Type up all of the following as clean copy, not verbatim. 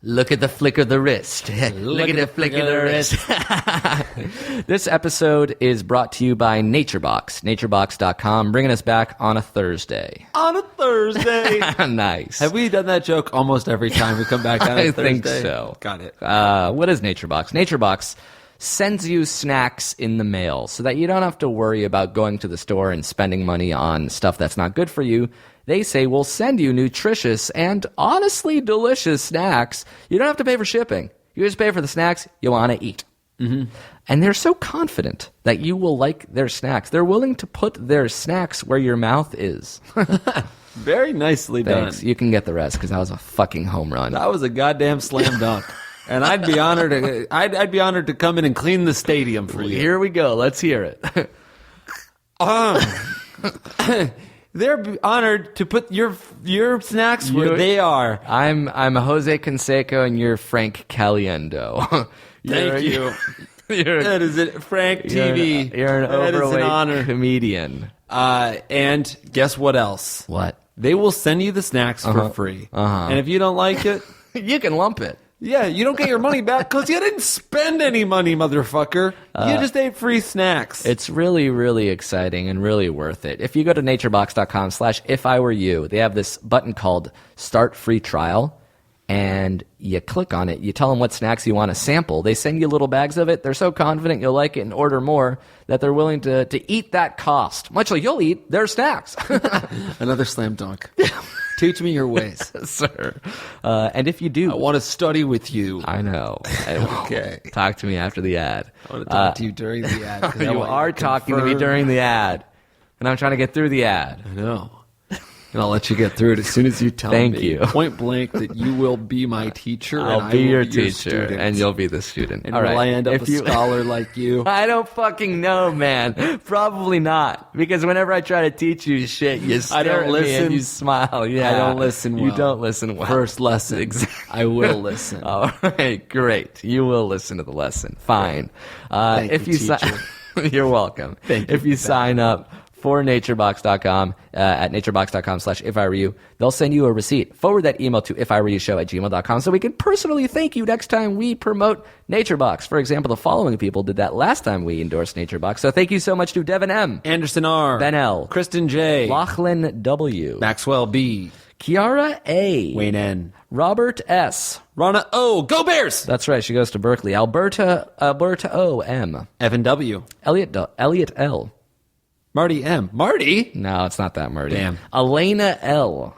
Look at the flick of the wrist. Look at the flick of the wrist. This episode is brought to you by NatureBox. NatureBox.com, bringing us back on a Thursday. On a Thursday. Nice. Have we done that joke almost every time we come back on a Thursday? I think so. Got it. What is NatureBox? NatureBox sends you snacks in the mail so that you don't have to worry about going to the store and spending money on stuff that's not good for you. They say we'll send you nutritious and honestly delicious snacks. You don't have to pay for shipping. You just pay for the snacks you want to eat. Mm-hmm. And they're so confident that you will like their snacks. They're willing to put their snacks where your mouth is. Very nicely Thanks. done. You can get the rest because that was a fucking home run. That was a goddamn slam dunk. And I'd be honored to I'd be honored to come in and clean the stadium for you. Here we go. Let's hear it. They're honored to put your snacks where they are. I'm Jose Canseco and you're Frank Caliendo. Thank you. That is it, Frank TV. You're an overweight is an honor. comedian. And guess what else? What? They will send you the snacks for free. And if you don't like it, You can lump it. yeah, you don't get your money back because you didn't spend any money, motherfucker. You just ate free snacks. It's really, really exciting and really worth it. If you go to naturebox.com/ifiwereyou, they have this button called Start Free Trial, and you click on it. You tell them what snacks you want to sample. They send you little bags of it. They're so confident you'll like it and order more that they're willing to eat that cost, much like you'll eat their snacks. Another slam dunk. Teach me your ways. Sir. And if you do... I want to study with you. I know. Okay. Talk to me after the ad. I want to talk to you during the ad. 'cause I You want are talking to me during the ad. And I'm trying to get through the ad. I know. And I'll let you get through it as soon as you tell Thank me you. point blank that you will be my teacher. I'll and be I will your be teacher, student. and you'll be the student. And All will right. I end up If a you- scholar like you? I don't fucking know, man. Probably not. Because whenever I try to teach you shit, you stare at me listen. and you smile. Yeah. I don't listen well. You don't listen well. First lesson. Exactly. I will listen. All right, great. You will listen to the lesson. Fine. Thank if you, you teacher. You're welcome. Thank you If you for that. sign up for naturebox.com at naturebox.com/ifiwereyou, they'll send you a receipt. Forward that email to ifiwereyoushow@gmail.com so we can personally thank you next time we promote NatureBox. For example, the following people did that last time we endorsed NatureBox. So thank you so much to Devin M., Anderson R. Ben L., Kristen J. Lachlan W., Maxwell B. Kiara A., Wayne N. Robert S. Rana O. Go Bears! That's right, she goes to Berkeley. Alberta O. M. Evan W. Elliot L. Marty M. Marty? No, it's not that Marty. Damn. Elena L.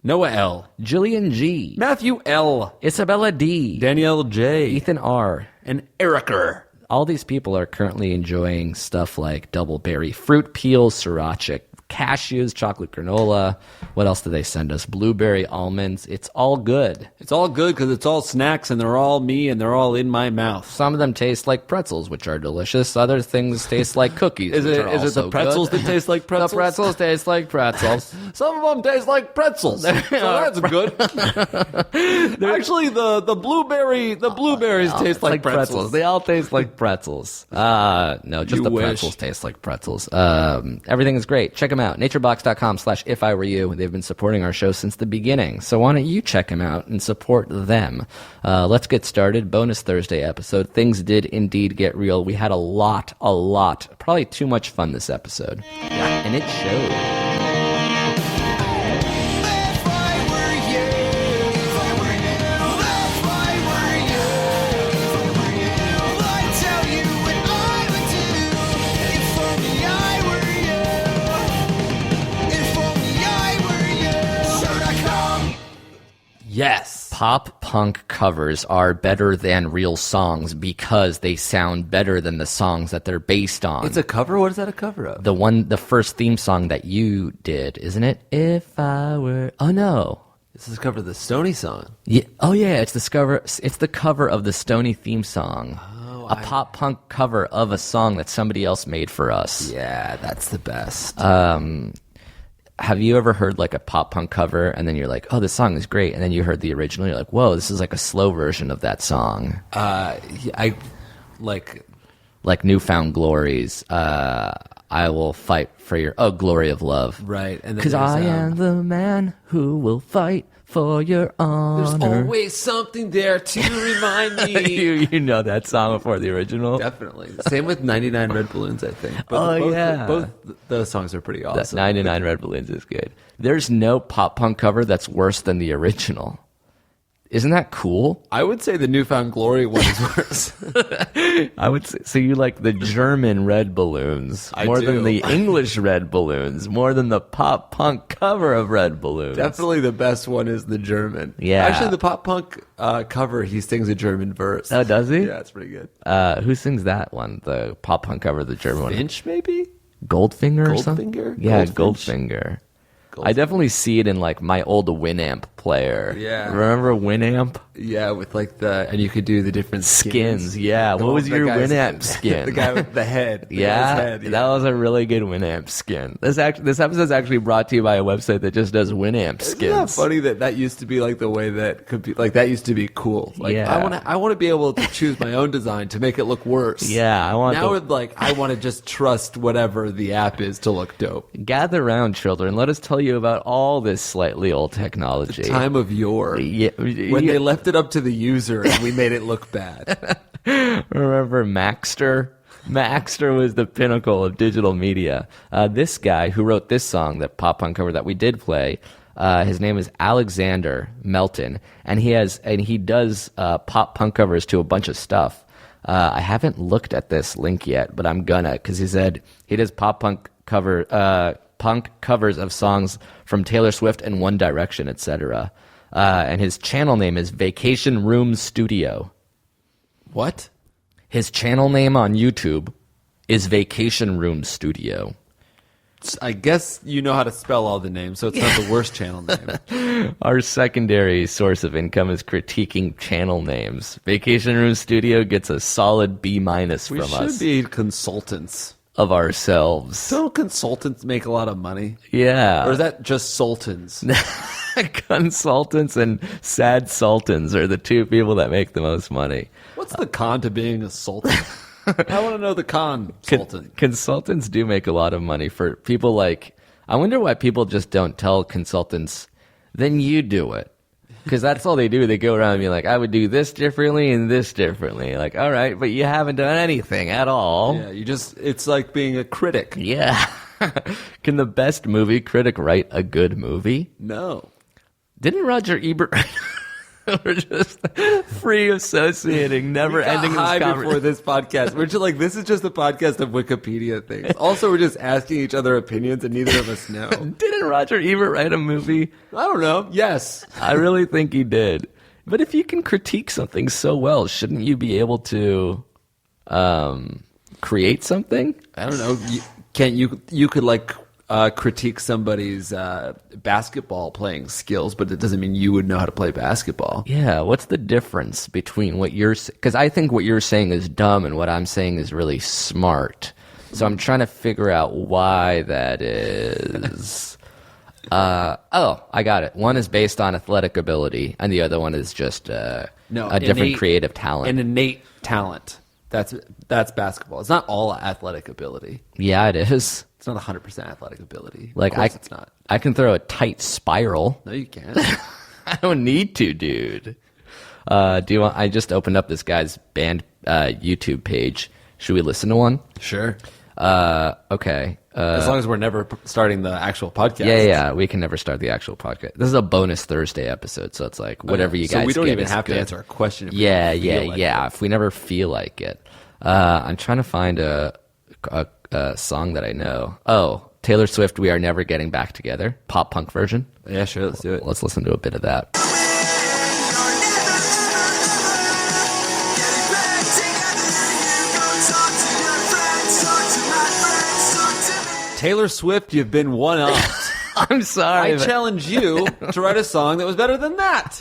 Noah L. Jillian G. Matthew L. Isabella D. Danielle J. Ethan R. And Ericer. All these people are currently enjoying stuff like double berry fruit peel, sriracha cashews, chocolate granola. What else do they send us? Blueberry almonds. It's all good. It's all good because it's all snacks and they're all me and they're all in my mouth. Some of them taste like pretzels, which are delicious. Other things taste like cookies. Is which it are the also pretzels good. that taste like pretzels? The pretzels taste like pretzels. Some of them taste like pretzels. So that's good. Actually, the blueberries taste like pretzels. They all taste like pretzels. No, just You the wish. pretzels taste like pretzels. Everything is great. Check them out. naturebox.com/ifiwereyou. They've been supporting our show since the beginning. So why don't you check them out and support them? Let's get started. Bonus Thursday episode. Things did indeed get real. We had a lot, probably too much fun this episode. Yeah, and it showed. Yes. Pop punk covers are better than real songs because they sound better than the songs that they're based on. It's a cover? What is that a cover of? The first theme song that you did, isn't it? If I were... Oh, no. This is a cover of the Stoney song. Yeah. Oh, yeah. It's the cover of the Stoney theme song. A pop punk cover of a song that somebody else made for us. Yeah, that's the best. Have you ever heard like a pop punk cover and then you're like, oh, this song is great, and then you heard the original, you're like, whoa, this is like a slow version of that song. I like Newfound Glories. I will fight for your glory of love. right, and Because I am the man who will fight for your honor. There's always something there to remind me. you know that song before the original? Definitely. Same with 99 Red Balloons, I think. Both those songs are pretty awesome. 99 Red Balloons is good. There's no pop punk cover that's worse than the original. Isn't that cool? I would say the Newfound Glory one is worse. I would say, so you like the German Red Balloons more than the English Red Balloons, more than the pop punk cover of Red Balloons. Definitely the best one is the German. Yeah. Actually, the pop punk cover, he sings a German verse. Oh, does he? Yeah, it's pretty good. Who sings that one? The pop punk cover, the German one? Finch, maybe? Goldfinger or something? Goldfinger? Yeah, Goldfinger. I definitely see it in like my old Winamp player. Yeah. Remember Winamp? Yeah, with like and you could do the different skins. Yeah. What was your Winamp skin? The guy with the head. Yeah, that was a really good Winamp skin. This episode is actually brought to you by a website that just does Winamp skins. Isn't that funny that used to be like the way that could be, like that used to be cool. Like yeah. I want to be able to choose my own design to make it look worse. Yeah, I want I want to just trust whatever the app is to look dope. Gather around, children. Let us tell you about all this slightly old technology. The time of yore. Yeah, when they left it up to the user and we made it look bad. Remember Maxter? Maxter was the pinnacle of digital media. This guy who wrote this song, that pop punk cover that we did play, his name is Alexander Melton, and he does pop punk covers to a bunch of stuff. I haven't looked at this link yet, but I'm gonna, because he said he does pop punk punk covers of songs from Taylor Swift and One Direction, etc. And his channel name is Vacation Room Studio. What? His channel name on YouTube is Vacation Room Studio. I guess you know how to spell all the names, so it's not the worst channel name. Our secondary source of income is critiquing channel names. Vacation Room Studio gets a solid B- from us. We should be consultants of ourselves. Don't consultants make a lot of money? Yeah. Or is that just sultans? Consultants and sad sultans are the two people that make the most money. What's the con to being a sultan? I want to know the sultan. Consultants do make a lot of money for people like... I wonder why people just don't tell consultants, then you do it. Because that's all they do. They go around and be like, I would do this differently and this differently. Like, all right, but you haven't done anything at all. Yeah, it's like being a critic. Yeah. Can the best movie critic write a good movie? No. Didn't Roger Ebert... We're just free associating, never ending this conversation. Before this podcast, we're just like, this is just a podcast of Wikipedia things. Also, we're just asking each other opinions, and neither of us know. Didn't Roger Ebert write a movie? I don't know. Yes, I really think he did. But if you can critique something so well, shouldn't you be able to create something? I don't know. You could like critique somebody's basketball playing skills, but it doesn't mean you would know how to play basketball. Yeah, what's the difference between what you're... Because I think what you're saying is dumb and what I'm saying is really smart. So I'm trying to figure out why that is. I got it. One is based on athletic ability, and the other one is just a different creative talent. An innate talent. That's basketball. It's not all athletic ability. Yeah, it is. It's not 100% athletic ability. Like, of course it's not. I can throw a tight spiral. No, you can't. I don't need to, dude. Do you want? I just opened up this guy's band YouTube page. Should we listen to one? Sure. Okay. As long as we're never starting the actual podcast. Yeah. We can never start the actual podcast. This is a bonus Thursday episode, so it's like whatever you guys. So we don't get even is have good. to answer a question. If Yeah. It. If we never feel like it, I'm trying to find a song that I know. Oh, Taylor Swift, "We Are Never Getting Back Together," pop punk version. Yeah, sure. Let's do it. Let's listen to a bit of that. Taylor Swift, you've been one-upped. I'm sorry. I challenge you to write a song that was better than that.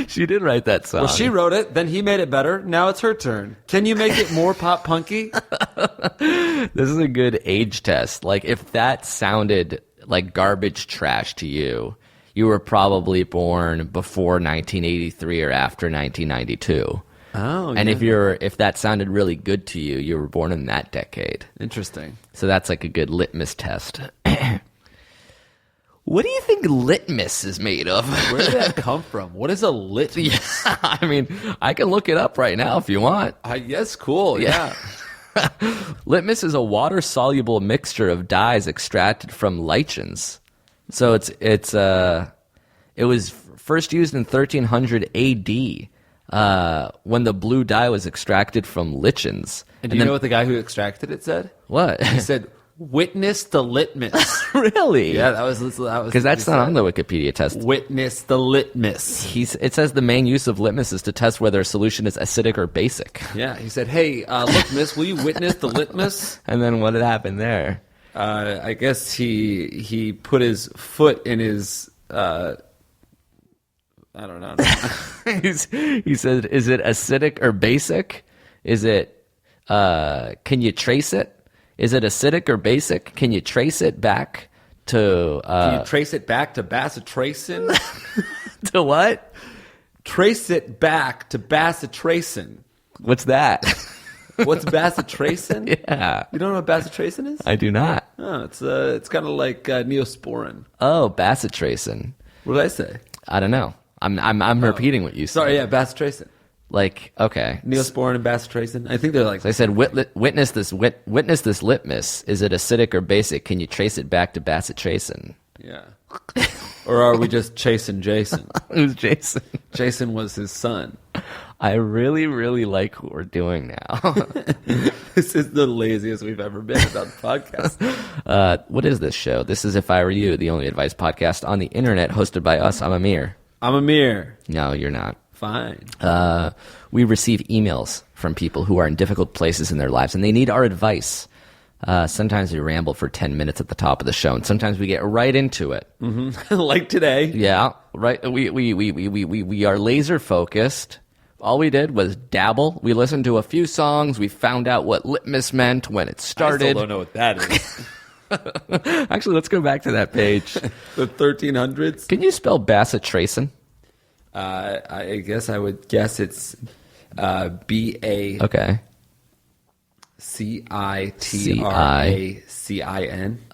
She did write that song. Well, she wrote it, then he made it better. Now it's her turn. Can you make it more pop punky? This is a good age test. Like, if that sounded like garbage trash to you, you were probably born before 1983 or after 1992. Oh, and yeah. if that sounded really good to you, you were born in that decade. Interesting. So that's like a good litmus test. What do you think litmus is made of? Where did that come from? What is a litmus? Yeah, I mean, I can look it up right now if you want. Yes, cool. Yeah. Litmus is a water-soluble mixture of dyes extracted from lichens. So it was first used in 1300 A.D. When the blue dye was extracted from lichens. And do you know what the guy who extracted it said? What? He said, "Witness the litmus." Really? Yeah, that was because that's not on the Wikipedia test. Witness the litmus. It says the main use of litmus is to test whether a solution is acidic or basic. Yeah, he said, "Hey, litmus, will you witness the litmus?" And then what had happened there? I guess he put his foot in his. I don't know. He said, "Is it acidic or basic? Is it? Can you trace it? Is it acidic or basic? Can you trace it back to? Can you trace it back to bacitracin? To what? Trace it back to bacitracin. What's that? What's bacitracin? Yeah, you don't know what bacitracin is? I do not. Oh, it's kind of like Neosporin. Oh, bacitracin. What did I say? I don't know. I'm repeating what you said. Sorry, yeah, bacitracin. Like, okay. Neosporin and bacitracin. I think they're like. So I said, witness this litmus. Is it acidic or basic? Can you trace it back to bacitracin? Yeah. Or are we just chasing Jason? Who's Jason? Jason was his son. I really, really like what we're doing now. This is the laziest we've ever been about the podcast. What is this show? This is If I Were You, the only advice podcast on the internet, hosted by us. I'm Amir. I'm Amir. No, you're not. Fine. We receive emails from people who are in difficult places in their lives, and they need our advice. Sometimes we ramble for 10 minutes at the top of the show, and sometimes we get right into it. Mm-hmm. Like today. Yeah, right. We are laser focused. All we did was dabble. We listened to a few songs. We found out what litmus meant when it started. I still don't know what that is. Actually, let's go back to that page. The 1300s. Can you spell bacitracin? I guess I would guess it's B-A... Okay. C-I-T-R-A-C-I-N.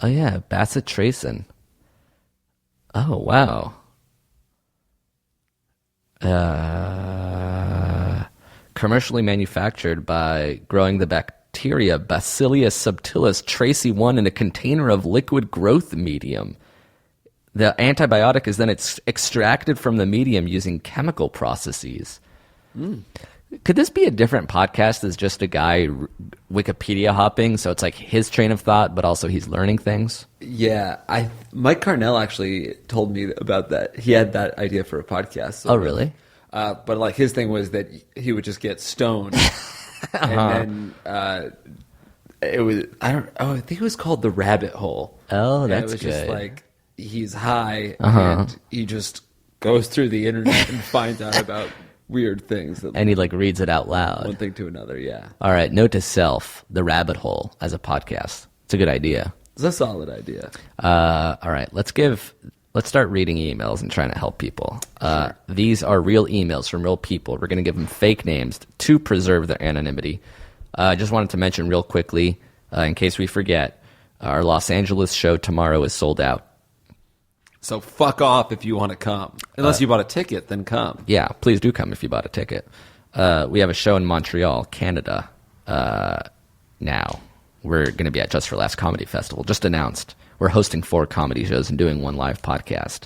Oh, yeah, bacitracin. Oh, wow. Commercially manufactured by growing the bacteria Bacillus subtilis tracy-1 in a container of liquid growth medium. The antibiotic is then extracted from the medium using chemical processes. Could this be a different podcast as just a guy Wikipedia hopping? So it's like his train of thought, but also he's learning things? Yeah. Mike Carnell actually told me about that. He had that idea for a podcast. So really? But like his thing was that he would just get stoned. And then I think it was called The Rabbit Hole. Oh, that's good. And it was just like he's high and he just goes through the internet and finds out about weird things. And he like reads it out loud. One thing to another, yeah. All right, note to self, The Rabbit Hole as a podcast. It's a good idea. It's a solid idea. All right, let's start reading emails and trying to help people. Sure. These are real emails from real people. We're going to give them fake names to preserve their anonymity. I just wanted to mention real quickly, in case we forget, our Los Angeles show tomorrow is sold out. So fuck off if you want to come. Unless you bought a ticket, then come. Yeah, please do come if you bought a ticket. We have a show in Montreal, Canada, now. We're going to be at Just for Laughs Comedy Festival. Just announced. We're hosting 4 comedy shows and doing 1 live podcast.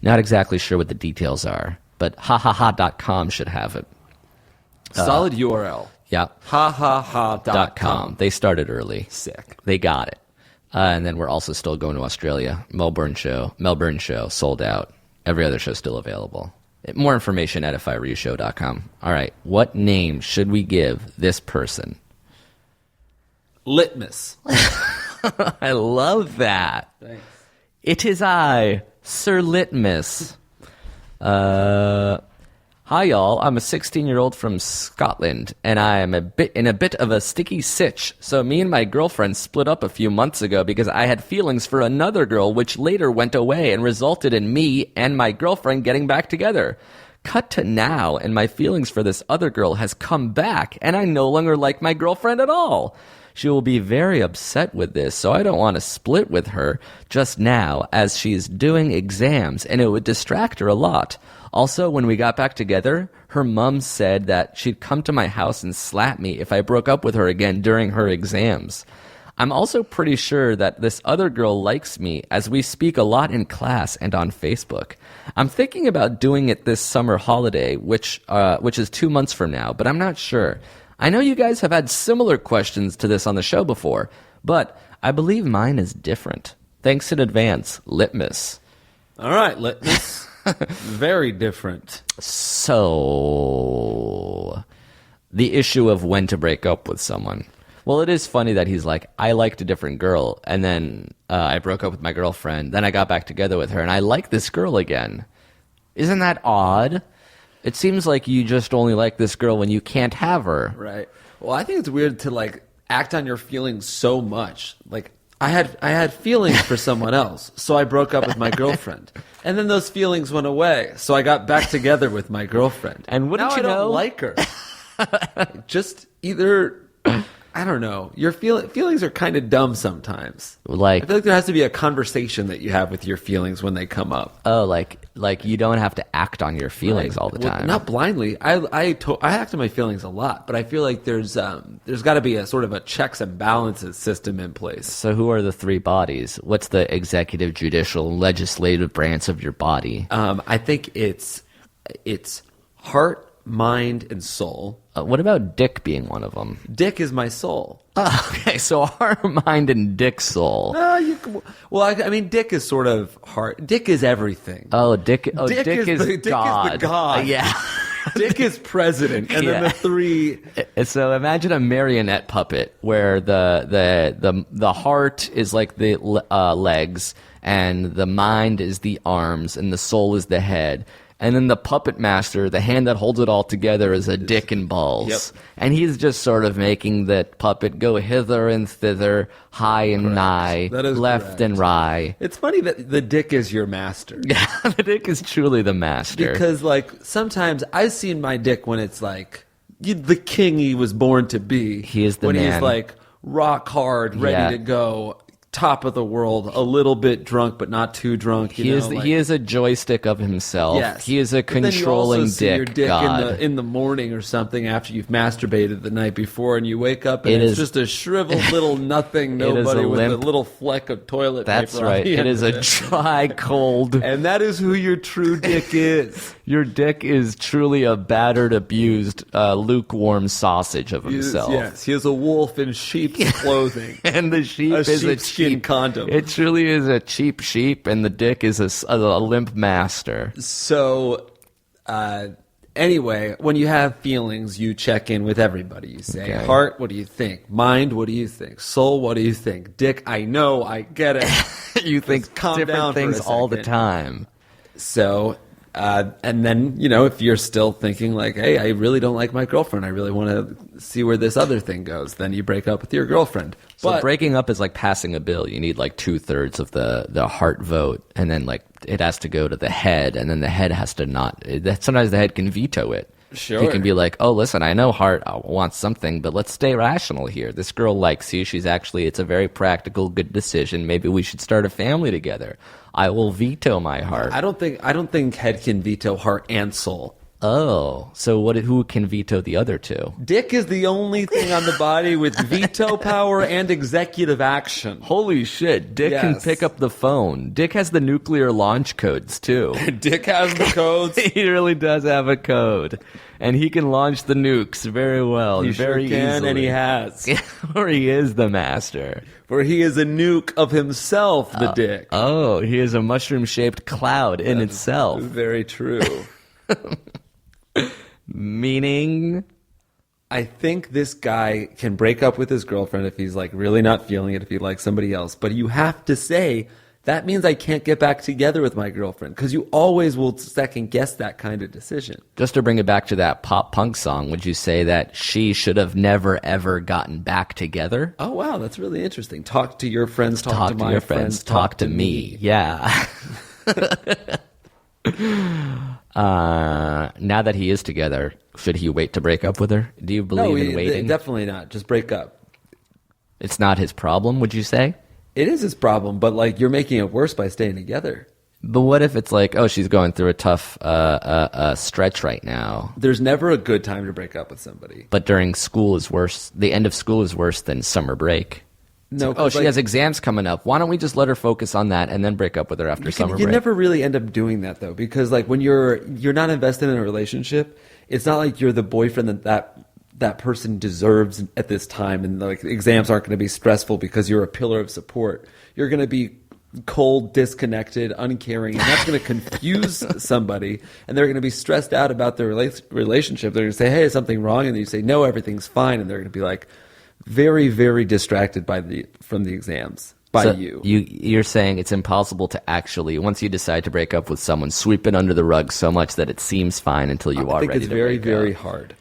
Not exactly sure what the details are, but hahaha.com should have it. Solid URL. Yeah. hahaha.com. They started early. Sick. They got it. And then we're also still going to Australia. Melbourne show, sold out. Every other show still available. More information at ifiwereyoushow.com. All right. What name should we give this person? Litmus. I love that. Thanks. It is I, Sir Litmus. Hi, y'all. I'm a 16-year-old from Scotland, and I am in a bit of a sticky sitch. So me and my girlfriend split up a few months ago because I had feelings for another girl, which later went away and resulted in me and my girlfriend getting back together. Cut to now, and my feelings for this other girl has come back, and I no longer like my girlfriend at all. She will be very upset with this, so I don't want to split with her just now, as she's doing exams, and it would distract her a lot. Also, when we got back together, her mom said that she'd come to my house and slap me if I broke up with her again during her exams. I'm also pretty sure that this other girl likes me, as we speak a lot in class and on Facebook. I'm thinking about doing it this summer holiday, which is 2 months from now, but I'm not sure. I know you guys have had similar questions to this on the show before, but I believe mine is different. Thanks in advance, Litmus. All right, Litmus. Very different. So, the issue of when to break up with someone. Well, it is funny that he's like, I liked a different girl, and then I broke up with my girlfriend, then I got back together with her, and I like this girl again. Isn't that odd? It seems like you just only like this girl when you can't have her. Right. Well, I think it's weird to, like, act on your feelings so much. Like, I had feelings for someone else, so I broke up with my girlfriend. And then those feelings went away, so I got back together with my girlfriend. And wouldn't now you I don't know? like her. Just either... I don't know. Your feelings are kind of dumb sometimes. Like, I feel like there has to be a conversation that you have with your feelings when they come up. Oh, like you don't have to act on your feelings all the time. Well, not blindly. I act on my feelings a lot, but I feel like there's got to be a sort of a checks and balances system in place. So who are the three bodies? What's the executive, judicial, legislative branch of your body? I think it's heart, mind, and soul. What about dick being one of them? Dick is my soul. Okay, so heart, mind, and dick soul. I mean, dick is sort of heart. Dick is everything. Dick is God. Dick is the God. Yeah. Dick is president, and then the three. So imagine a marionette puppet where the heart is like the legs, and the mind is the arms, and the soul is the head. And then the puppet master, the hand that holds it all together, is a dick and balls. Yep. And he's just sort of making that puppet go hither and thither, high and nigh, left correct. and right. It's funny that the dick is your master. Yeah, the dick is truly the master. Because, like, sometimes I've seen my dick when it's like the king he was born to be. He is the when man. When he's like rock hard, ready to go, top of the world, a little bit drunk but not too drunk. He is a joystick of himself. Yes. He is a controlling then you also see dick. your dick God. in the morning or something after you've masturbated the night before, and you wake up and it's just a shriveled little nothing nobody with a little fleck of toilet paper. That's right. It is a dry, cold. And that is who your true dick is. Your dick is truly a battered, abused, lukewarm sausage of himself. Yes, he is a wolf in sheep's clothing. And the sheep is a cheap condom. It truly is a cheap sheep, and the dick is a limp master. So, anyway, when you have feelings, you check in with everybody. You say, heart, what do you think? Mind, what do you think? Soul, what do you think? Dick, I know, I get it. You think different things all the time. So, and then, if you're still thinking like, hey, I really don't like my girlfriend, I really want to see where this other thing goes, then you break up with your girlfriend. So breaking up is like passing a bill. You need like 2/3 of the heart vote, and then like it has to go to the head, and then the head has to not. Sometimes the head can veto it. Sure. He can be like, oh, listen, I know heart wants something, but let's stay rational here. This girl likes you. It's a very practical, good decision. Maybe we should start a family together. I will veto my heart. I don't think head can veto heart and soul. Oh, so who can veto the other two? Dick is the only thing on the body with veto power and executive action. Holy shit, Dick can pick up the phone. Dick has the nuclear launch codes, too. Dick has the codes. He really does have a code. And he can launch the nukes very well. He very sure can, easily. and he has. Or he is the master. For he is a nuke of himself, the dick. Oh, he is a mushroom-shaped cloud in itself. Very true. Meaning? I think this guy can break up with his girlfriend if he's like really not feeling it, if he likes somebody else. But you have to say, that means I can't get back together with my girlfriend, because you always will second guess that kind of decision. Just to bring it back to that pop punk song, would you say that she should have never ever gotten back together? Oh, wow, that's really interesting. Talk to your friends, talk to my your friends, talk to me. Yeah. Now that he is together, should he wait to break up with her? Do you believe in waiting? Definitely not. Just break up. It's not his problem, would you say? It is his problem, but like you're making it worse by staying together. But what if it's like, oh, she's going through a tough stretch right now? There's never a good time to break up with somebody. But during school is worse. The end of school is worse than summer break. No, oh, she has exams coming up. Why don't we just let her focus on that and then break up with her after summer break? You never really end up doing that though, because like when you're not invested in a relationship, it's not like you're the boyfriend that person deserves at this time, and like exams aren't going to be stressful because you're a pillar of support. You're going to be cold, disconnected, uncaring, and that's going to confuse somebody, and they're going to be stressed out about their relationship. They're going to say, "Hey, is something wrong?" And you say, "No, everything's fine," and they're going to be like very, very distracted from the exams by you. You're saying it's impossible to actually, once you decide to break up with someone, sweep it under the rug so much that it seems fine until you are ready to break up. I think it's very, very hard.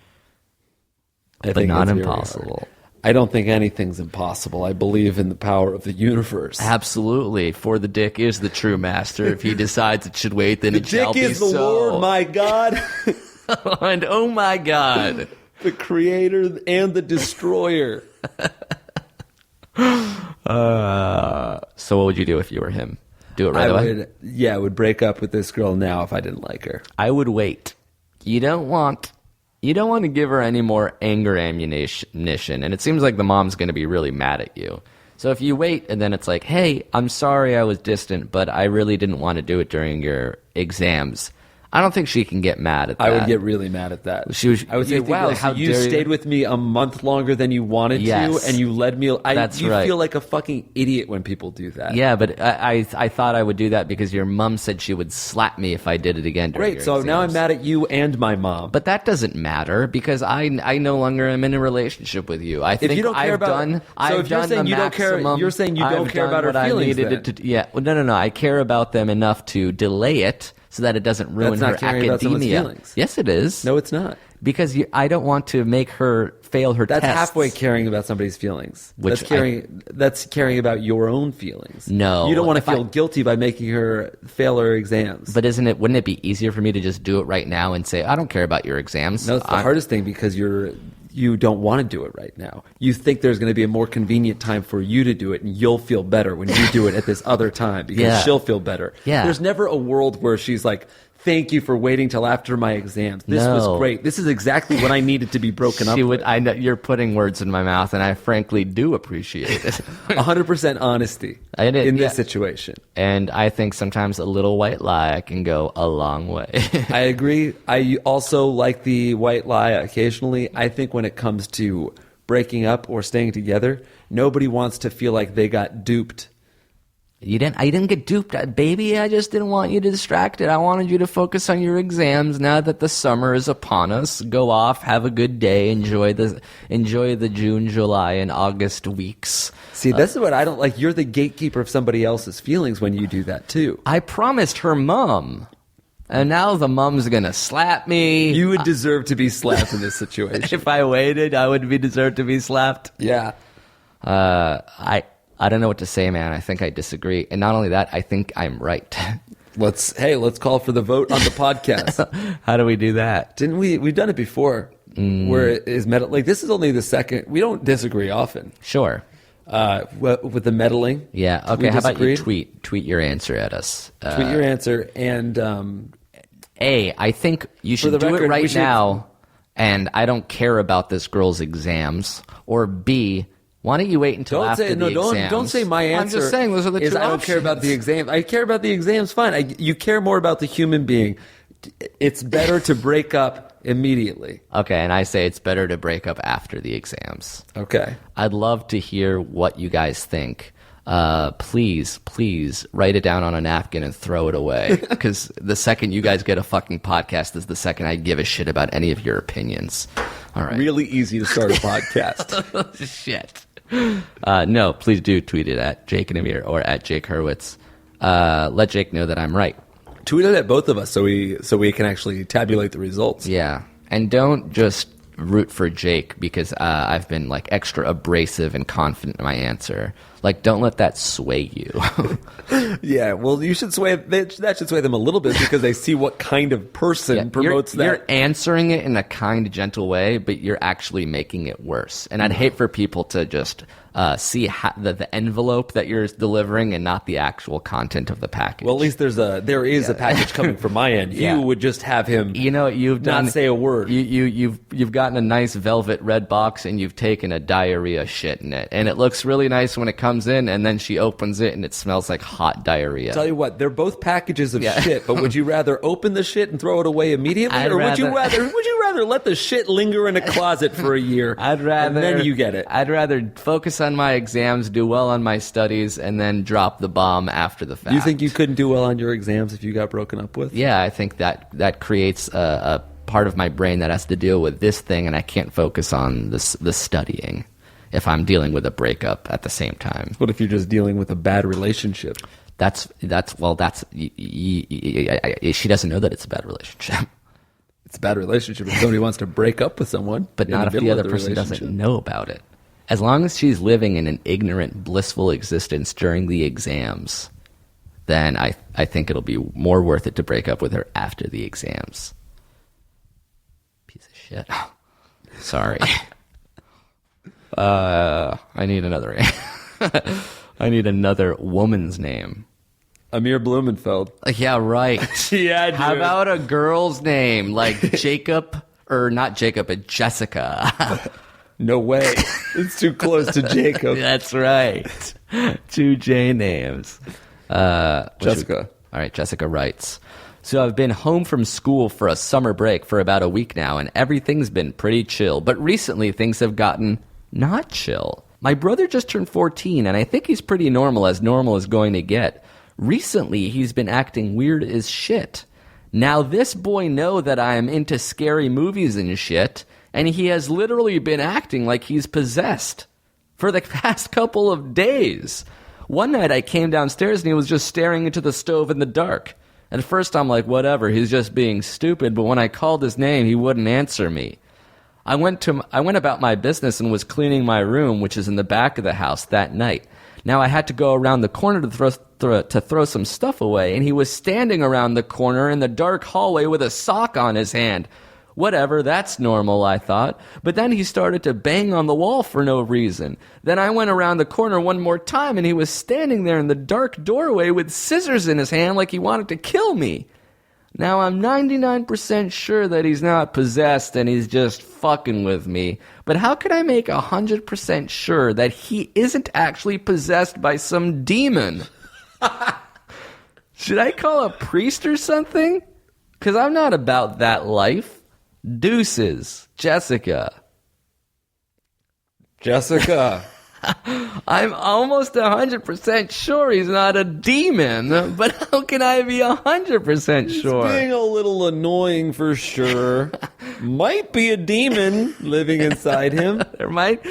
But not impossible. I don't think anything's impossible. I believe in the power of the universe. Absolutely. For the dick is the true master. If he decides it should wait, then it shall be so. The dick is the Lord, my God. And oh my God. The creator and the destroyer. So what would you do if you were him? Do it right away? I would break up with this girl now if I didn't like her. I would wait. You don't want to give her any more anger ammunition, and it seems like the mom's going to be really mad at you. So if you wait and then it's like, hey, I'm sorry I was distant, but I really didn't want to do it during your exams. I don't think she can get mad at that. I would get really mad at that. I would say, wow, how you stayed with me a month longer than you wanted to, and you led me. That's right. You feel like a fucking idiot when people do that. Yeah, but I thought I would do that because your mom said she would slap me if I did it again during your exams. Now I'm mad at you and my mom. But that doesn't matter because I no longer am in a relationship with you. I think I've done the maximum. You're saying you don't care about her feelings. No. I care about them enough to delay it, so that it doesn't ruin her academia. Yes, it is. No, it's not. Because I don't want to make her fail her tests. That's halfway caring about somebody's feelings. That's caring about your own feelings. No. You don't want to feel guilty by making her fail her exams. But wouldn't it be easier for me to just do it right now and say, I don't care about your exams? No, it's the hardest thing because you don't want to do it right now. You think there's going to be a more convenient time for you to do it, and you'll feel better when you do it at this other time because she'll feel better. Yeah. There's never a world where she's like, thank you for waiting till after my exams. This was great. This is exactly what I needed to be broken up with. I know you're putting words in my mouth, and I frankly do appreciate it. 100% honesty in this situation. And I think sometimes a little white lie can go a long way. I agree. I also like the white lie occasionally. I think when it comes to breaking up or staying together, nobody wants to feel like they got duped. I didn't get duped, baby. I just didn't want you distracted. I wanted you to focus on your exams. Now that the summer is upon us, go off, have a good day, enjoy the June, July, and August weeks. See, this is what I don't like. You're the gatekeeper of somebody else's feelings when you do that too. I promised her mom, and now the mom's gonna slap me. You would deserve to be slapped in this situation. If I waited, I would deserve to be slapped. Yeah. I don't know what to say, man. I think I disagree. And not only that, I think I'm right. Let's call for the vote on the podcast. How do we do that? Didn't we? We've done it before. Where it is like this is only the second. We don't disagree often. Sure. With the meddling. Yeah. Okay. How about you tweet your answer at us? Tweet your answer and I think you should do it right now. And I don't care about this girl's exams. Or B, why don't you wait until after the exams? Don't say my answer. I'm just saying those are the two options. I don't care about the exams. I care about the exams. Fine. You care more about the human being. It's better to break up immediately. Okay, and I say it's better to break up after the exams. Okay. I'd love to hear what you guys think. Please write it down on a napkin and throw it away. Because the second you guys get a fucking podcast is the second I give a shit about any of your opinions. All right. Really easy to start a podcast. Shit. No, please do tweet it at JakeandAmir or at Jake Hurwitz. Let Jake know that I'm right. Tweet it at both of us so we can actually tabulate the results. Yeah. And don't just root for Jake because I've been like extra abrasive and confident in my answer. Like, don't let that sway you. Yeah, well, you should sway. That should sway them a little bit because they see what kind of person promotes that. You're answering it in a kind, gentle way, but you're actually making it worse. And I'd hate for people to just see the envelope that you're delivering and not the actual content of the package. Well, at least there is a package coming from my end. You would just have him. Not say a word. You've gotten a nice velvet red box and you've taken a diarrhea shit in it, and it looks really nice when it comes in, and then she opens it and it smells like hot diarrhea. Tell you what, they're both packages of shit, but would you rather open the shit and throw it away immediately, would you rather let the shit linger in a closet for a year? And then you get it. I'd rather focus on my exams, do well on my studies, and then drop the bomb after the fact. You think you couldn't do well on your exams if you got broken up with? Yeah, I think that creates a part of my brain that has to deal with this thing, and I can't focus on the studying if I'm dealing with a breakup at the same time. What if you're just dealing with a bad relationship? She doesn't know that it's a bad relationship. It's a bad relationship if somebody wants to break up with someone. But not if the other person doesn't know about it. As long as she's living in an ignorant, blissful existence during the exams, then I think it'll be more worth it to break up with her after the exams. Piece of shit. Sorry. I need another. I need another woman's name. Amir Blumenfeld. Yeah, right. Yeah, dude. How about a girl's name like Jacob, or not Jacob, but Jessica? No way. It's too close to Jacob. That's right. 2 J names. Jessica. All right, Jessica writes. So I've been home from school for a summer break for about a week now, and everything's been pretty chill. But recently, things have gotten not chill. My brother just turned 14, and I think he's pretty normal is going to get. Recently, he's been acting weird as shit. Now, this boy know that I am into scary movies and shit, and he has literally been acting like he's possessed for the past couple of days. One night, I came downstairs, and he was just staring into the stove in the dark. At first, I'm like, whatever, he's just being stupid, but when I called his name, he wouldn't answer me. I went about my business and was cleaning my room, which is in the back of the house, that night. Now I had to go around the corner to throw some stuff away, and he was standing around the corner in the dark hallway with a sock on his hand. Whatever, that's normal, I thought. But then he started to bang on the wall for no reason. Then I went around the corner one more time, and he was standing there in the dark doorway with scissors in his hand like he wanted to kill me. Now, I'm 99% sure that he's not possessed and he's just fucking with me. But how can I make 100% sure that he isn't actually possessed by some demon? Should I call a priest or something? Because I'm not about that life. Deuces. Jessica. I'm almost 100% sure he's not a demon, but how can I be 100% sure? He's being a little annoying for sure. Might be a demon living inside him. There might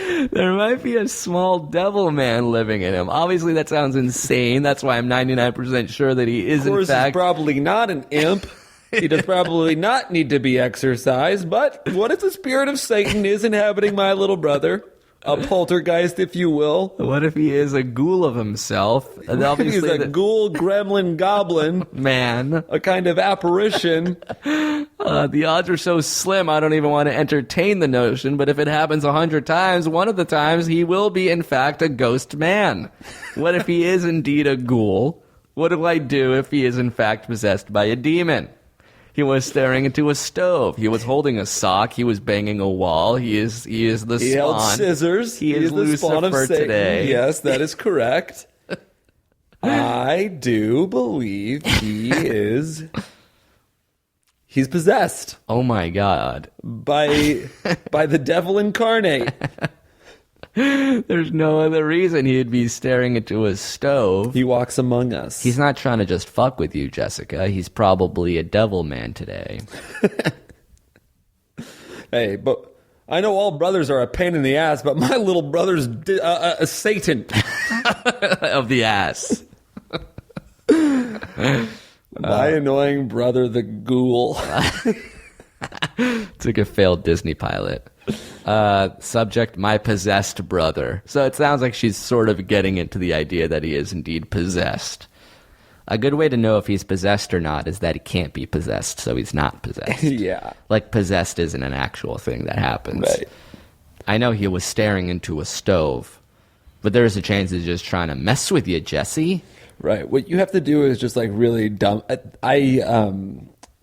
be a small devil man living in him. Obviously, that sounds insane. That's why I'm 99% sure that he is, in fact. Of course, he's probably not an imp. He does probably not need to be exorcised, but what if the spirit of Satan is inhabiting my little brother? A poltergeist, if you will. What if he is a ghoul of himself? And he's a ghoul, gremlin, goblin. Man. A kind of apparition. The odds are so slim, I don't even want to entertain the notion, but if it happens 100 times, one of the times he will be, in fact, a ghost man. What if he is indeed a ghoul? What do I do if he is, in fact, possessed by a demon? He was staring into a stove. He was holding a sock. He was banging a wall. He is the spawn. He held scissors. He is the spawn of Satan today. Yes, that is correct. I do believe he's possessed. Oh my God. By the devil incarnate. There's no other reason he'd be staring into a stove. He walks among us. He's not trying to just fuck with you, Jessica. He's probably a devil man today. Hey, but I know all brothers are a pain in the ass, but my little brother's a Satan. Of the ass. My annoying brother, the ghoul. It's like a failed Disney pilot. Subject, my possessed brother. So it sounds like she's sort of getting into the idea that he is indeed possessed. A good way to know if he's possessed or not is that he can't be possessed, so he's not possessed. Yeah. Like, possessed isn't an actual thing that happens. Right. I know he was staring into a stove, but there's a chance he's just trying to mess with you, Jesse. Right. What you have to do is just like really dumb. I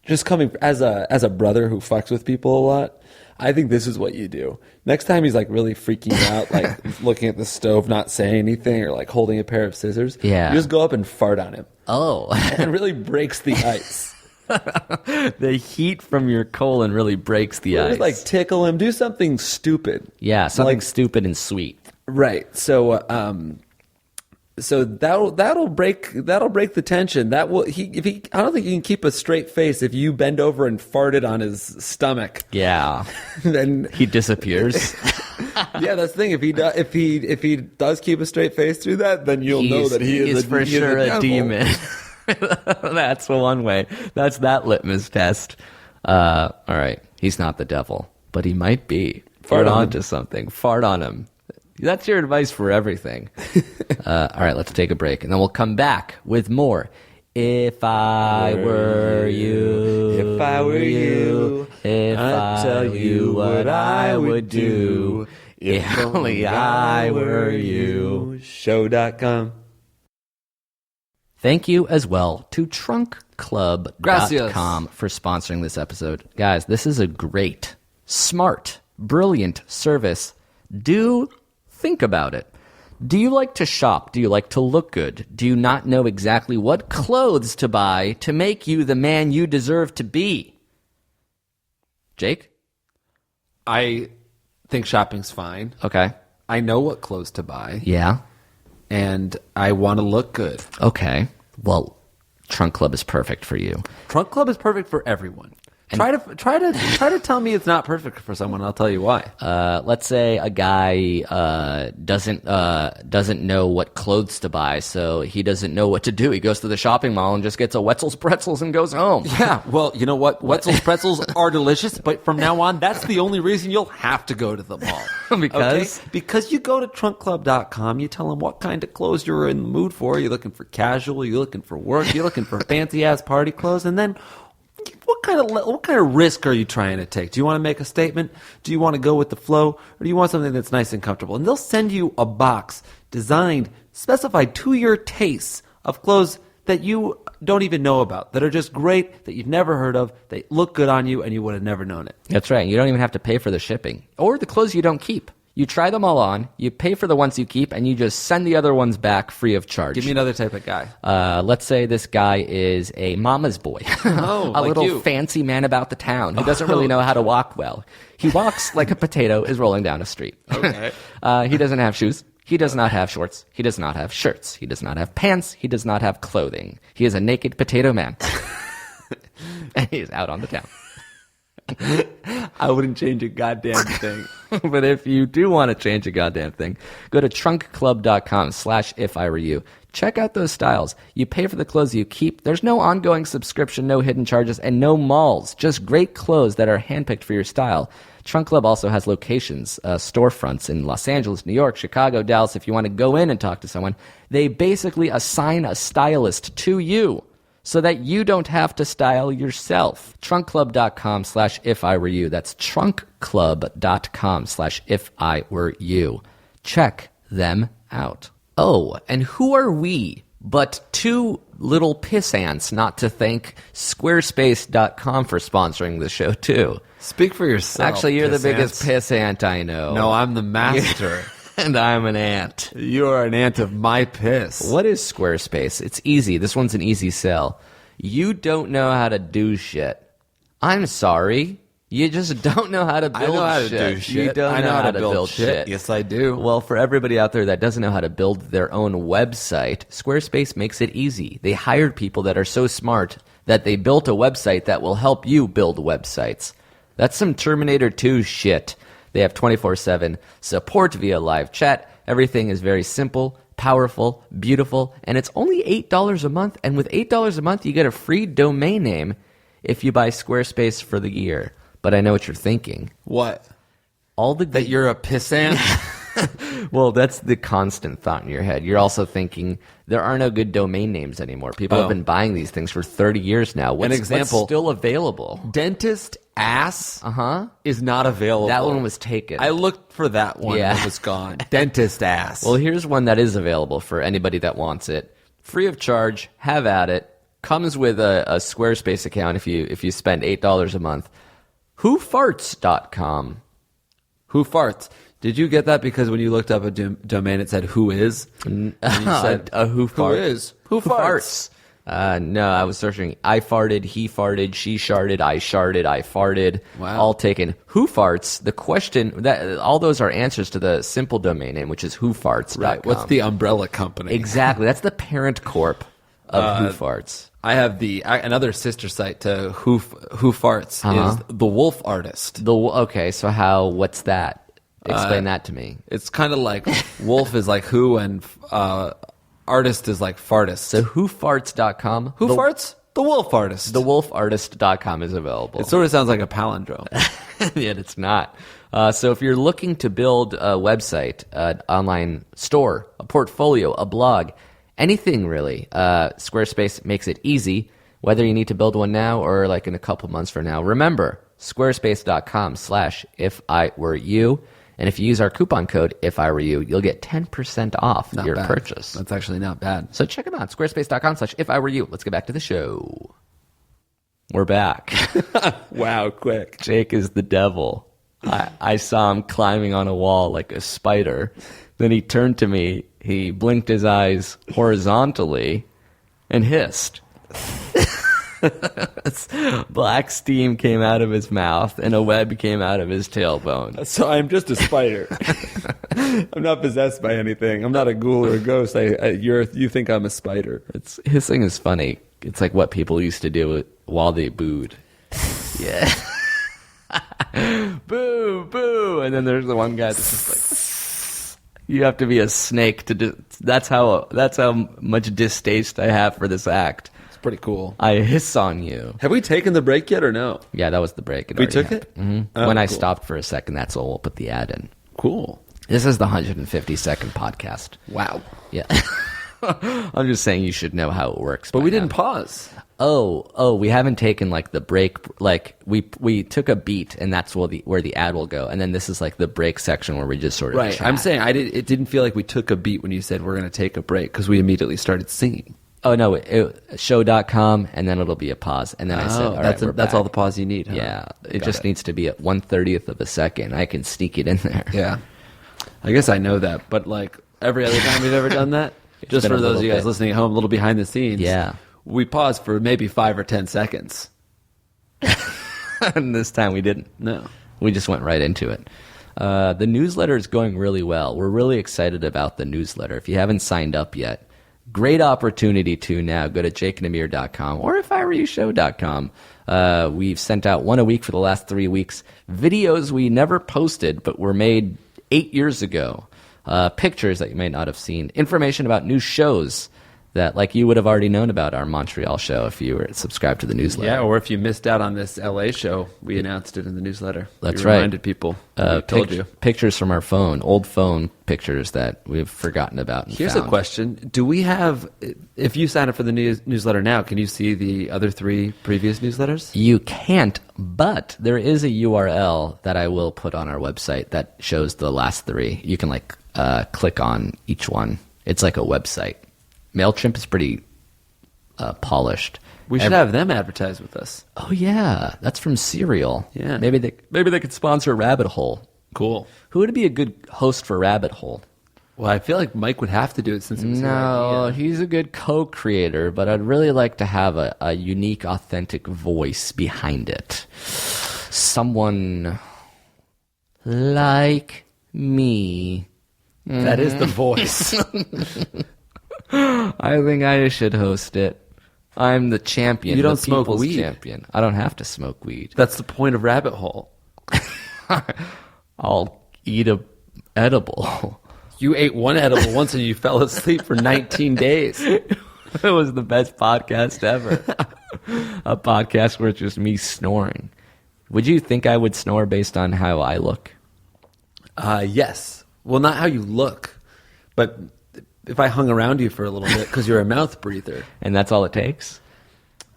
just coming as a brother who fucks with people a lot. I think this is what you do. Next time he's like really freaking out, like looking at the stove, not saying anything, or like holding a pair of scissors. Yeah. You just go up and fart on him. Oh. And it really breaks the ice. The heat from your colon really breaks the ice. Just like tickle him. Do something stupid. Yeah, something like, stupid and sweet. Right. So that'll break the tension. That will I don't think he can keep a straight face if you bend over and farted on his stomach. Yeah. Then he disappears. Yeah, that's the thing. If he does keep a straight face through that, then you'll know that he is for sure a demon. That's one way. That's that litmus test. All right. He's not the devil, but he might be. Fart on to something. Fart on him. That's your advice for everything. All right, let's take a break, and then we'll come back with more. If I were you, if I were you, if I'd tell you what I would do, if only I were you. Show.com. Thank you as well to TrunkClub.com Gracias. for sponsoring this episode. Guys, this is a great, smart, brilliant service. Do think about it. Do you like to shop? Do you like to look good? Do you not know exactly what clothes to buy to make you the man you deserve to be? Jake? I think shopping's fine. Okay. I know what clothes to buy. Yeah. And I want to look good. Okay. Well, Trunk Club is perfect for you. Trunk Club is perfect for everyone. Try to tell me it's not perfect for someone. I'll tell you why. Let's say a guy doesn't know what clothes to buy, so he doesn't know what to do. He goes to the shopping mall and just gets a Wetzel's pretzels and goes home. Yeah, well, you know what? Wetzel's pretzels are delicious, but from now on, that's the only reason you'll have to go to the mall. Because? Okay? Because you go to trunkclub.com, you tell them what kind of clothes you're in the mood for. You're looking for casual, you're looking for work, you're looking for fancy-ass party clothes, and then what kind of risk are you trying to take? Do you want to make a statement? Do you want to go with the flow? Or do you want something that's nice and comfortable? And they'll send you a box designed, specified to your tastes of clothes that you don't even know about, that are just great, that you've never heard of, they look good on you, and you would have never known it. That's right. You don't even have to pay for the shipping or the clothes you don't keep. You try them all on, you pay for the ones you keep, and you just send the other ones back free of charge. Give me another type of guy. Let's say this guy is a mama's boy. Oh, a like little you. fancy man about the town who doesn't really know how to walk well. He walks like a potato is rolling down a street. Okay. He doesn't have shoes. He does not have shorts. He does not have shirts. He does not have pants. He does not have clothing. He is a naked potato man. And he is out on the town. I wouldn't change a goddamn thing. But if you do want to change a goddamn thing, go to trunkclub.com/ifIwereYou. Check out those styles. You pay for the clothes you keep. There's no ongoing subscription, no hidden charges, and no malls. Just great clothes that are handpicked for your style. Trunk Club also has locations, storefronts in Los Angeles, New York, Chicago, Dallas. If you want to go in and talk to someone, they basically assign a stylist to you, so that you don't have to style yourself. Trunkclub.com/ifIwereYou. That's trunkclub.com/ifIwereYou. Check them out. Oh, and who are we but two little piss ants not to thank Squarespace.com for sponsoring the show, too? Speak for yourself. Actually, you're the biggest ants. piss ant I know. No, I'm the master. And I'm an ant. You are an ant of my piss. What is Squarespace? It's easy. This one's an easy sell. You don't know how to do shit. I'm sorry. You just don't know how to build shit. I know how to do shit. You don't know how to build shit. Yes, I do. Well, for everybody out there that doesn't know how to build their own website, Squarespace makes it easy. They hired people that are so smart that they built a website that will help you build websites. That's some Terminator 2 shit. They have 24/7 support via live chat. Everything is very simple, powerful, beautiful, and it's only $8 a month. And with $8 a month, you get a free domain name if you buy Squarespace for the year. but I know what you're thinking. What? All the That you're a pissant? Well, that's the constant thought in your head. You're also thinking there are no good domain names anymore. People have been buying these things for 30 years now. What's still available? Dentist ass is not available. That one was taken. I looked for that one. Yeah. It was gone. Dentist ass. Well, here's one that is available for anybody that wants it. Free of charge. Have at it. Comes with a Squarespace account if you spend $8 a month. WhoFarts.com. Who farts? Did you get that because when you looked up a domain, it said "who is"? And you said who Who is? Who farts? No, I was searching. I farted, he farted, she sharted, I farted. Wow. All taken. Who farts? The question that all those are answers to the simple domain name, which is whofarts.com. Right. What's the umbrella company? Exactly. That's the parent corp of Who Farts. I have another sister site to Who Farts is The Wolf Artist. Okay, so what's that? Explain that to me. It's kind of like wolf is like who and artist is like fartist. So whofarts.com. Who farts? The Wolf Artist. Thewolfartist.com is available. It sort of sounds like a palindrome. Yet it's not. So if you're looking to build a website, an online store, a portfolio, a blog, anything really, Squarespace makes it easy, whether you need to build one now or like in a couple months from now. Remember, squarespace.com/ifiwereyou. And if you use our coupon code IFIWEREYOU, you'll get 10% off your purchase. That's actually not bad. So check them out, squarespace.com/IFIWEREYOU. Let's get back to the show. We're back. Wow, quick. Jake is the devil. I saw him climbing on a wall like a spider. Then he turned to me, he blinked his eyes horizontally, and hissed. Black steam came out of his mouth, and a web came out of his tailbone. So I'm just a spider. I'm not possessed by anything. I'm not a ghoul or a ghost. You think I'm a spider. Hissing is funny. It's like what people used to do while they booed. Yeah. Boo, boo. And then there's the one guy that's just like, you have to be a snake to do. That's how much distaste I have for this act. Pretty cool. I hiss on you. Have we taken the break yet or no? Yeah, that was the break. We took it? Mm-hmm. When I stopped for a second, that's all. We'll put the ad in. Cool. This is the 152nd podcast. Wow. Yeah. I'm just saying you should know how it works. But we didn't pause. Oh, we haven't taken like the break. Like we took a beat, and that's where the ad will go. And then this is like the break section where we just sort of right. chat. I'm saying it didn't feel like we took a beat when you said we're going to take a break because we immediately started singing. Oh, no, show.com, and then it'll be a pause. And then I said, all right, that's all the pause you need, huh? Yeah, it just needs to be at 1/30th of a second. I can sneak it in there. Yeah. I guess I know that, but like every other time we've ever done that, just for those of you guys listening at home, a little behind the scenes, we paused for maybe 5 or 10 seconds. And this time we didn't. No. We just went right into it. The newsletter is going really well. We're really excited about the newsletter. If you haven't signed up yet, great opportunity to now. Go to JakeandAmir.com or IfIWereYouShow.com. We've sent out one a week for the last 3 weeks. Videos we never posted but were made 8 years ago. Pictures that you may not have seen. Information about new shows that like you would have already known about our Montreal show if you were subscribed to the newsletter. Yeah, or if you missed out on this LA show, we announced it in the newsletter. That's we reminded people. We told you. Pictures from our phone, old phone pictures that we've forgotten about. And Here's found. a question. Do we have, if you sign up for the newsletter now, can you see the other 3 previous newsletters? You can't, but there is a URL that I will put on our website that shows the last 3. You can click on each one. It's like a website. MailChimp is pretty polished. We should have them advertise with us. Oh yeah, that's from Serial. Yeah, maybe they could sponsor Rabbit Hole. Cool. Who would be a good host for Rabbit Hole? Well, I feel like Mike would have to do it since it was No, he's a good co-creator, but I'd really like to have a unique, authentic voice behind it. Someone like me. That is the voice. I think I should host it. I'm the champion. You don't smoke people's weed. Champion. I don't have to smoke weed. That's the point of Rabbit Hole. I'll eat a edible. You ate one edible once and you fell asleep for 19 days. It was the best podcast ever. A podcast where it's just me snoring. Would you think I would snore based on how I look? Yes. Well, not how you look, but if I hung around you for a little bit because you're a mouth breather. And that's all it takes?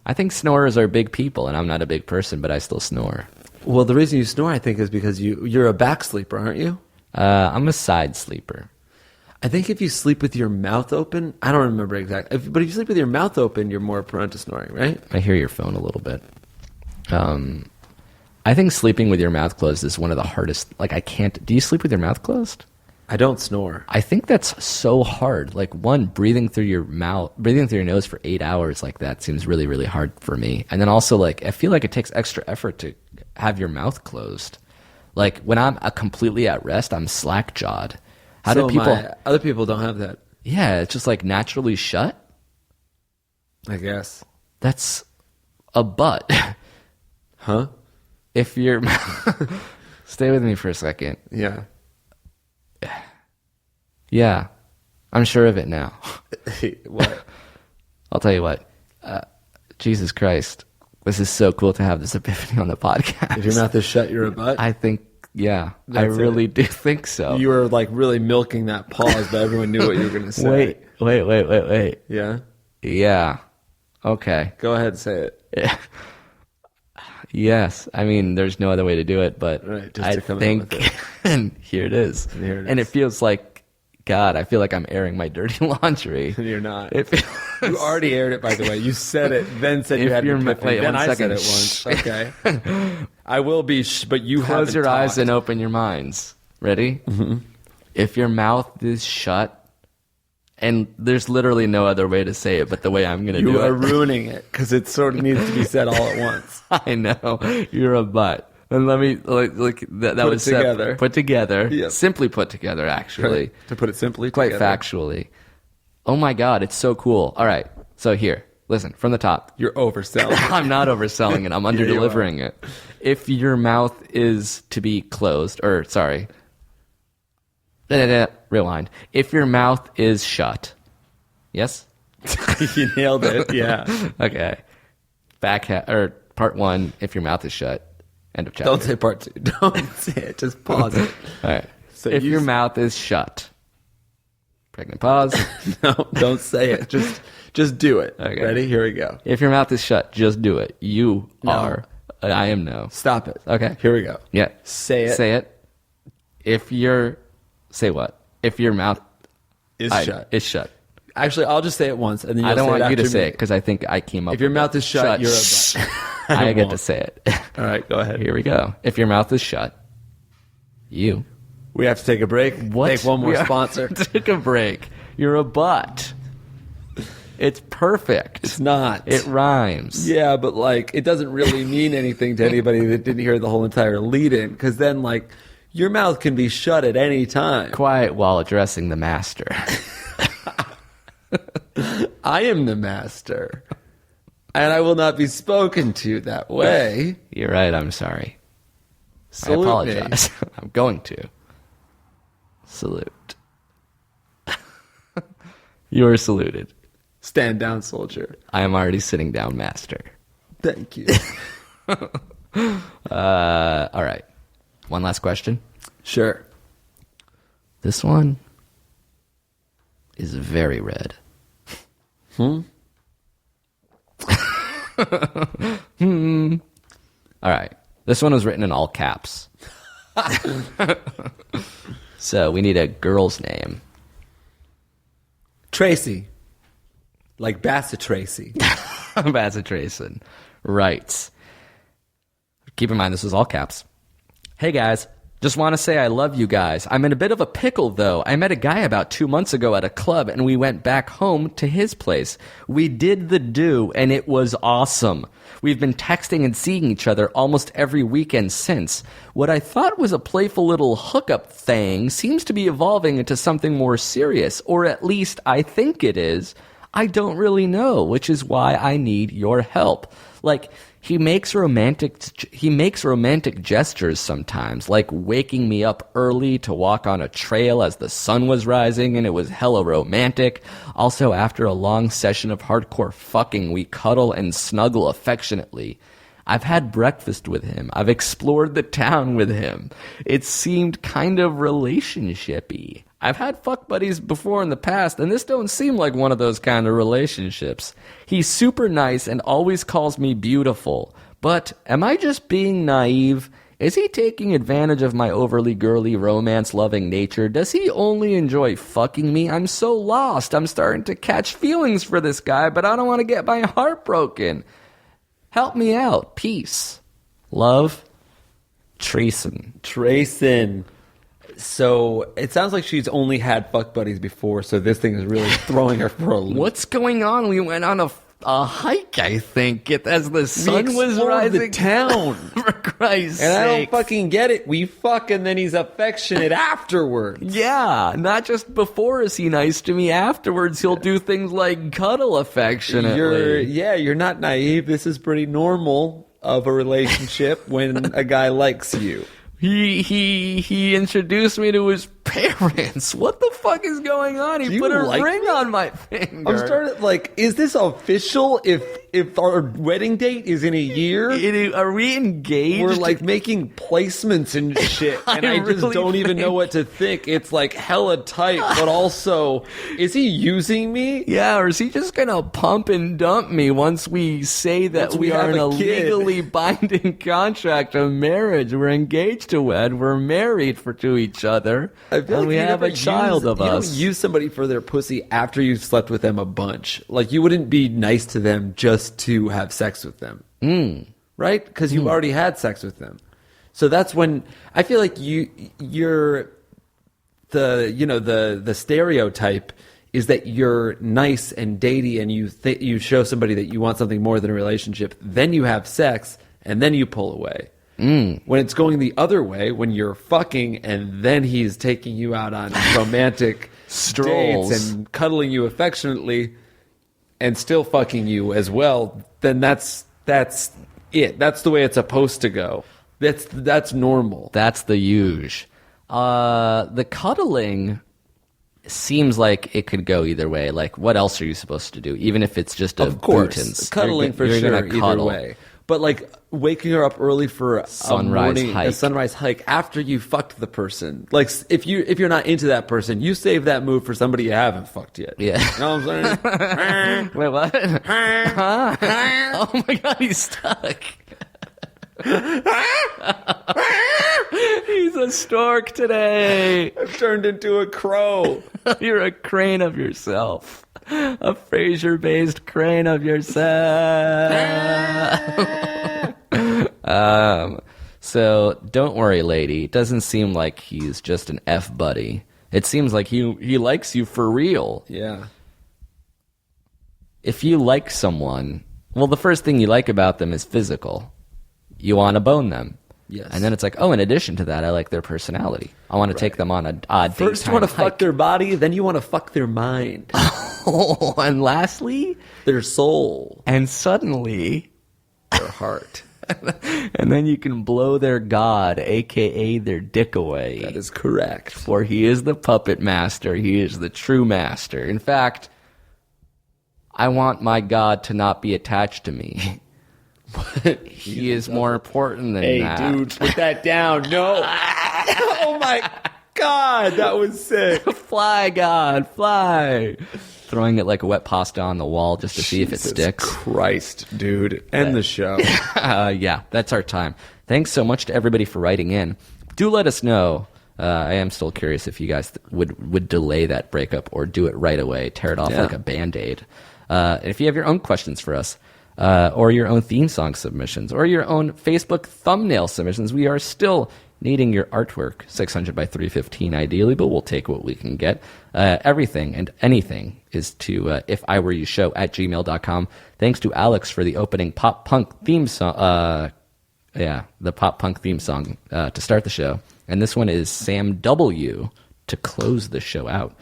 I think snorers are big people, and I'm not a big person, but I still snore. Well, the reason you snore, I think, is because you're a back sleeper, aren't you? I'm a side sleeper. I think if you sleep with your mouth open, I don't remember exactly, but if you sleep with your mouth open, you're more prone to snoring, right? I hear your phone a little bit. I think sleeping with your mouth closed is one of the hardest. Like, I can't. Do you sleep with your mouth closed? I don't snore. I think that's so hard. Like, one, breathing through your nose for 8 hours like that seems really, really hard for me. And then also, like, I feel like it takes extra effort to have your mouth closed. Like, when I'm completely at rest, I'm slack-jawed. How do people? Other people don't have that. Yeah, it's just like naturally shut. I guess. That's a butt. Huh? If you're, stay with me for a second. Yeah. Yeah, I'm sure of it now. What? I'll tell you what. Jesus Christ, this is so cool to have this epiphany on the podcast. If your mouth is shut, you're a butt. I think. Yeah, I really do think so. You were like really milking that pause, but everyone knew what you were going to say. Wait. Yeah? Yeah. Okay. Go ahead and say it. Yes. I mean, there's no other way to do it, but right, just I to come think, up with it. and here it is. And it feels like, God, I feel like I'm airing my dirty laundry. You're not. You already aired it, by the way. You said it, then said you had an epiphany. Then I said it once. Okay. I will be, but you haven't Close your eyes and open your minds. Ready? Mm-hmm. If your mouth is shut, and there's literally no other way to say it but the way I'm going to do it. You are ruining it because it sort of needs to be said all at once. I know. You're a butt. And let me, like that put was it together. Put together. Yep. Simply put together, actually. Right. To put it simply, quite together. factually. Oh my God, it's so cool. All right, so here, listen, from the top. You're overselling it. I'm not overselling it. I'm under-delivering it. If your mouth is to be closed, or sorry, rewind. If your mouth is shut, yes? You nailed it, yeah. Okay. Or part one, if your mouth is shut. End of chapter. Don't say part two. Don't say it. Just pause it. All right. So if your mouth is shut. Pregnant pause. No, don't say it. Just do it. Okay. Ready? Here we go. If your mouth is shut, just do it. You No. are. I am no. Stop it. Okay. Here we go. Yeah. Say it. Say it. Say what? If your mouth Is shut. is shut. Actually, I'll just say it once, and then you'll I don't say want it you to after say me. it because I think I came up If your with mouth it. is shut, you're a Shh. butt. I get to won't. say it. All right, go ahead. Here we go. If your mouth is shut, you. We have to take a break. What? Take one more We are- sponsor. Take a break. You're a butt. It's perfect. It's not. It rhymes. Yeah, but like it doesn't really mean anything to anybody that didn't hear the whole entire lead-in, because then like your mouth can be shut at any time. Quiet while addressing the master. I am the master, and I will not be spoken to that way. You're right. I'm sorry. Salute I me. apologize. I'm going to. Salute. You are saluted. Stand down, soldier. I am already sitting down, master. Thank you. All right. One last question. Sure. This one is very red. All right. This one was written in all caps. So we need a girl's name. Tracy. Like Bassett Tracy. Bassett Trayson writes. Keep in mind, this is all caps. Hey guys, just want to say I love you guys. I'm in a bit of a pickle though. I met a guy about 2 months ago at a club and we went back home to his place. We did the do and it was awesome. We've been texting and seeing each other almost every weekend since. What I thought was a playful little hookup thing seems to be evolving into something more serious, or at least I think it is. I don't really know, which is why I need your help. Like, he makes romantic gestures sometimes, like waking me up early to walk on a trail as the sun was rising, and it was hella romantic. Also, after a long session of hardcore fucking, we cuddle and snuggle affectionately. I've had breakfast with him. I've explored the town with him. It seemed kind of relationship-y. I've had fuck buddies before in the past, and this don't seem like one of those kind of relationships. He's super nice and always calls me beautiful. But am I just being naive? Is he taking advantage of my overly girly, romance-loving nature? Does he only enjoy fucking me? I'm so lost. I'm starting to catch feelings for this guy, but I don't want to get my heart broken. Help me out. Peace. Love, Trayson. So it sounds like she's only had fuck buddies before, so this thing is really throwing her for a loop. What's going on? We went on a hike, I think, as the sun was rising. The town. For Christ's and sake. I don't fucking get it. We fuck and then he's affectionate afterwards. Yeah, not just before is he nice to me. Afterwards, he'll do things like cuddle affectionately. You're not naive. This is pretty normal of a relationship when a guy likes you. He introduced me to his parents. What the fuck is going on? He put a ring on my finger. I'm starting is this official? If our wedding date is in a year, are we engaged? We're making placements and shit, and I just really don't even know what to think. It's hella tight, but also, is he using me? Yeah, or is he just gonna pump and dump me once we say that we are in a legally binding contract of marriage? We're engaged to wed. We're married to each other. I feel and we have a child of us. You don't use somebody for their pussy after you've slept with them a bunch. You wouldn't be nice to them just to have sex with them. Right? Because you've already had sex with them. So that's when I feel like you're the stereotype is that you're nice and datey and you show somebody that you want something more than a relationship, then you have sex and then you pull away. When it's going the other way, when you're fucking and then he's taking you out on romantic strolls dates and cuddling you affectionately and still fucking you as well, then that's it. That's the way it's supposed to go. That's normal. That's the usual. The cuddling seems like it could go either way. What else are you supposed to do? Even if it's just of course, bootins. Cuddling for sure either way. But waking her up early for a sunrise hike after you fucked the person. If you're not into that person, you save that move for somebody you haven't fucked yet. Yeah. You know what I'm saying? Wait, what? Huh? Oh my god, he's stuck. He's a stork today. I've turned into a crow. You're a crane of yourself. A Frasier-based crane of yourself. So don't worry, lady. It doesn't seem like he's just an F buddy. It seems like he likes you for real. Yeah. If you like someone, well, the first thing you like about them is physical. You want to bone them. Yes. And then it's in addition to that, I like their personality. I want to take them on an odd date. First you want to fuck their body, then you want to fuck their mind. Oh, and lastly, their soul. And suddenly, their heart. And then you can blow their god, a.k.a. their dick away. That is correct. For he is the puppet master. He is the true master. In fact, I want my god to not be attached to me. He is more important than that. Hey, dude, put that down. No. Oh, my God. That was sick. Fly, God, fly. Throwing it like a wet pasta on the wall just to see if it sticks. Christ, dude. End the show. Yeah, that's our time. Thanks so much to everybody for writing in. Do let us know. I am still curious if you guys would delay that breakup or do it right away, tear it off like a Band-Aid. And if you have your own questions for us, or your own theme song submissions, or your own Facebook thumbnail submissions, we are still needing your artwork, 600 by 315 ideally, but we'll take what we can get. Everything and anything is to ifiwereyoushow@gmail.com. Thanks to Alex for the opening pop-punk theme song. The pop-punk theme song to start the show. And this one is Sam W. to close the show out.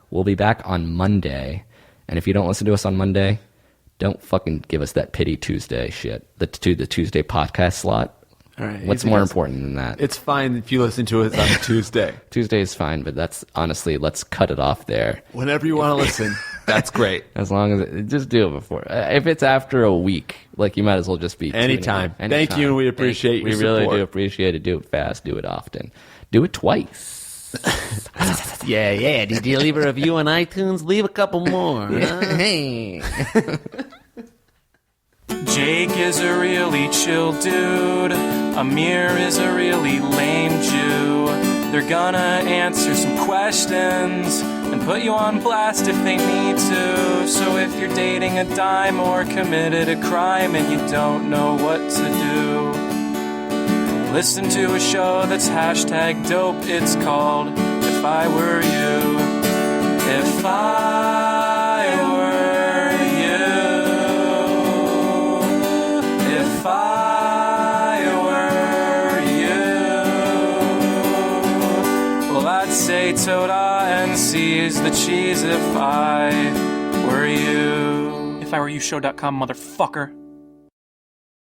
We'll be back on Monday. And if you don't listen to us on Monday, don't fucking give us that pity Tuesday shit. The Tuesday podcast slot. All right. What's more important than that? It's fine if you listen to us on a Tuesday. Tuesday is fine, but that's honestly, let's cut it off there. Whenever you want to listen. That's great. As long as just do it before. If it's after a week, like you might as well just be Anytime. Thank you. We appreciate your support. We really do appreciate it. Do it fast. Do it often. Do it twice. Yeah. Did you leave a review on iTunes? Leave a couple more. Hey. Jake is a really chill dude. Amir is a really lame Jew. They're gonna answer some questions and put you on blast if they need to. So if you're dating a dime or committed a crime and you don't know what to do, listen to a show that's hashtag dope. It's called If I Were You. If I were you. If I were you. Well, I'd say Toda and seize the cheese if I were you. If I were you show.com, motherfucker.